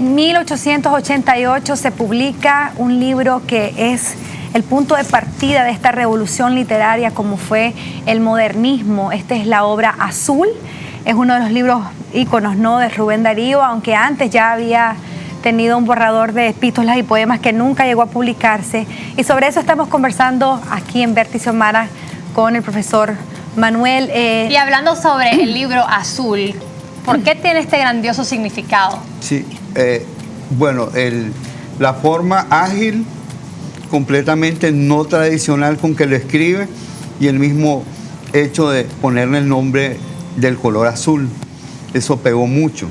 En 1888 se publica un libro que es el punto de partida de esta revolución literaria como fue el modernismo. Esta es la obra Azul, es uno de los libros íconos, ¿no?, de Rubén Darío, aunque antes ya había tenido un borrador de epístolas y poemas que nunca llegó a publicarse. Y sobre eso estamos conversando aquí en Vértice Omara con el profesor Manuel. Y hablando sobre el libro Azul, ¿por qué tiene este grandioso significado? Sí, bueno, la forma ágil, completamente no tradicional con que lo escribe, y el mismo hecho de ponerle el nombre del color azul, eso pegó mucho.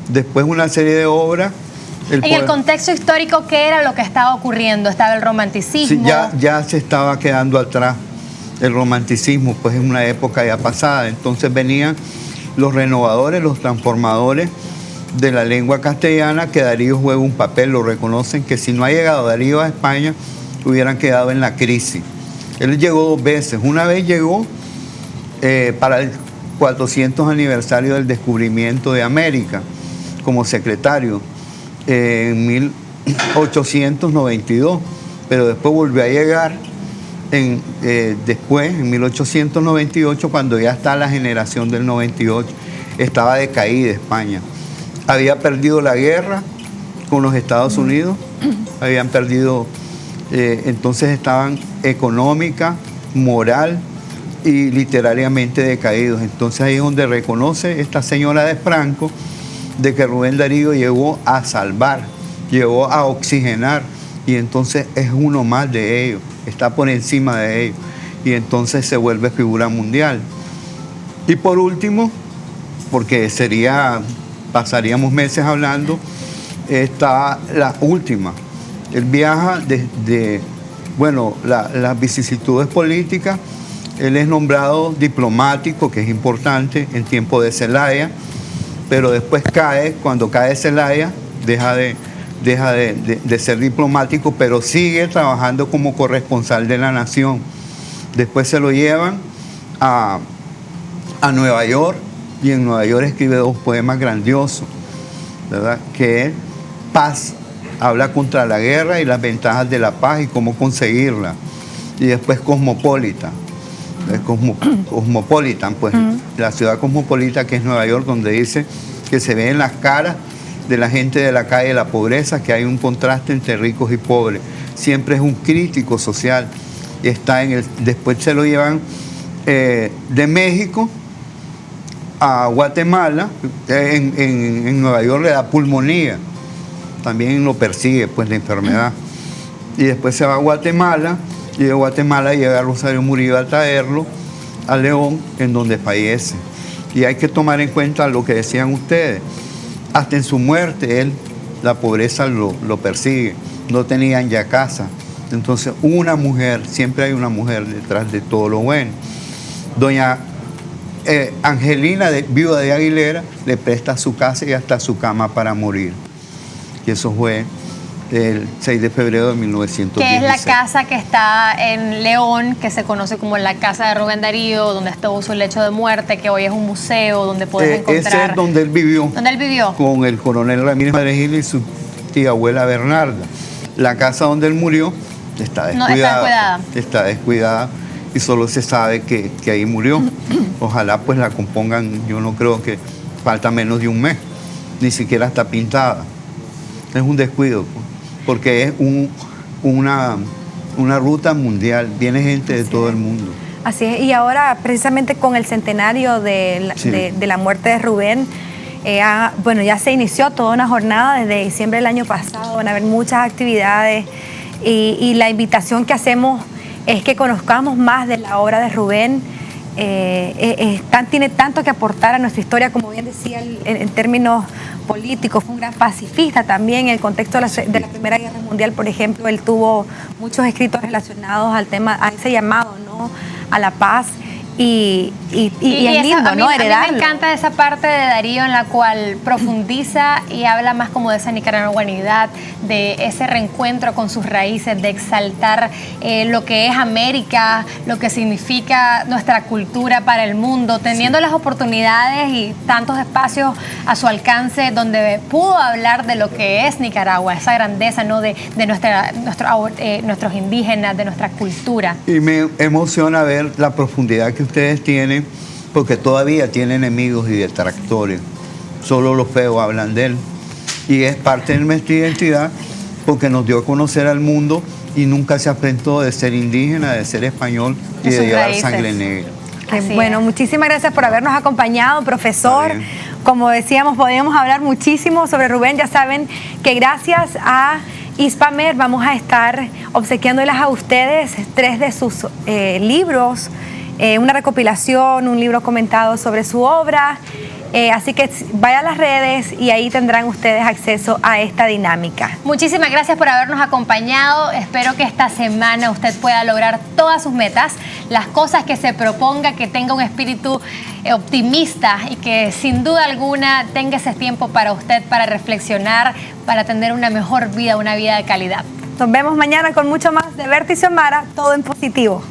Después una serie de obras. En el contexto histórico, ¿qué era lo que estaba ocurriendo? ¿Estaba el romanticismo? Sí, ya se estaba quedando atrás el romanticismo, pues en una época ya pasada. Entonces venían los renovadores, los transformadores de la lengua castellana, que Darío juega un papel, lo reconocen, que si no ha llegado Darío a España, hubieran quedado en la crisis. Él llegó 2 veces. Una vez llegó para el 400 aniversario del descubrimiento de América, como secretario, en 1892, pero después volvió a llegar después, en 1898, cuando ya está la generación del 98, estaba decaída España. Había perdido la guerra con los Estados Unidos, habían perdido, entonces estaban económica, moral y literariamente decaídos. Entonces ahí es donde reconoce esta señora de Franco de que Rubén Darío llegó a salvar, llegó a oxigenar, y entonces es uno más de ellos, está por encima de ellos, y entonces se vuelve figura mundial. Y por último, porque pasaríamos meses hablando, está la última. Él viaja las vicisitudes políticas. Él es nombrado diplomático, que es importante, en tiempo de Zelaya, pero después cuando cae Zelaya, deja de ser diplomático, pero sigue trabajando como corresponsal de la Nación. Después se lo llevan a Nueva York, y en Nueva York escribe 2 poemas grandiosos, ¿verdad?, que es Paz, habla contra la guerra y las ventajas de la paz y cómo conseguirla. Y después Cosmopolitan, pues, la ciudad cosmopolita, que es Nueva York, donde dice que se ve en las caras de la gente de la calle la pobreza, que hay un contraste entre ricos y pobres. Siempre es un crítico social. Después se lo llevan de México a Guatemala. En Nueva York le da pulmonía, también lo persigue, pues, la enfermedad. Y después se va a Guatemala, y de Guatemala llega a Rosario Murillo a traerlo a León, en donde fallece. Y hay que tomar en cuenta lo que decían ustedes. Hasta en su muerte, la pobreza lo persigue. No tenían ya casa. Entonces, una mujer, siempre hay una mujer detrás de todo lo bueno. Doña Angelina, viuda de Aguilera, le presta su casa y hasta su cama para morir. Y eso fue el 6 de febrero de 1916. Que es la casa que está en León, que se conoce como la casa de Rubén Darío, donde estuvo su lecho de muerte, que hoy es un museo donde puedes encontrar... Ese es donde él vivió. ¿Dónde él vivió? Con el coronel Ramírez Madregil y su tía abuela Bernarda. La casa donde él murió está descuidada. No, está descuidada. Está descuidada, y solo se sabe que ahí murió. Ojalá pues la compongan, yo no creo que falta menos de un mes, ni siquiera está pintada. Es un descuido, porque es una ruta mundial, viene gente de todo el mundo. Así es, y ahora precisamente con el centenario de la muerte de Rubén, ya se inició toda una jornada desde diciembre del año pasado, van a haber muchas actividades, y la invitación que hacemos es que conozcamos más de la obra de Rubén. Tiene tanto que aportar a nuestra historia, como bien decía, en términos políticos. Fue un gran pacifista también en el contexto de la Primera Guerra Mundial, por ejemplo. Él tuvo muchos escritos relacionados al tema, a ese llamado, ¿no?, a la paz. y es lindo, ¿no? Heredarlo. A mí me encanta esa parte de Darío en la cual profundiza y habla más como de esa nicaragüanidad, de ese reencuentro con sus raíces, de exaltar lo que es América, lo que significa nuestra cultura para el mundo, teniendo las oportunidades y tantos espacios a su alcance donde pudo hablar de lo que es Nicaragua, esa grandeza, ¿no? de nuestros indígenas, de nuestra cultura. Y me emociona ver la profundidad que ustedes tienen, porque todavía tiene enemigos y detractores. Solo los feos hablan de él. Y es parte de nuestra identidad, porque nos dio a conocer al mundo y nunca se afrentó de ser indígena, de ser español y de llevar sangre negra. Bueno, muchísimas gracias por habernos acompañado, profesor. Como decíamos, podemos hablar muchísimo sobre Rubén. Ya saben que gracias a Hispamer vamos a estar obsequiándoles a ustedes 3 de sus libros, una recopilación, un libro comentado sobre su obra. Así que vaya a las redes y ahí tendrán ustedes acceso a esta dinámica. Muchísimas gracias por habernos acompañado. Espero que esta semana usted pueda lograr todas sus metas, las cosas que se proponga, que tenga un espíritu optimista y que sin duda alguna tenga ese tiempo para usted, para reflexionar, para tener una mejor vida, una vida de calidad. Nos vemos mañana con mucho más de Berta y Xiomara, todo en positivo.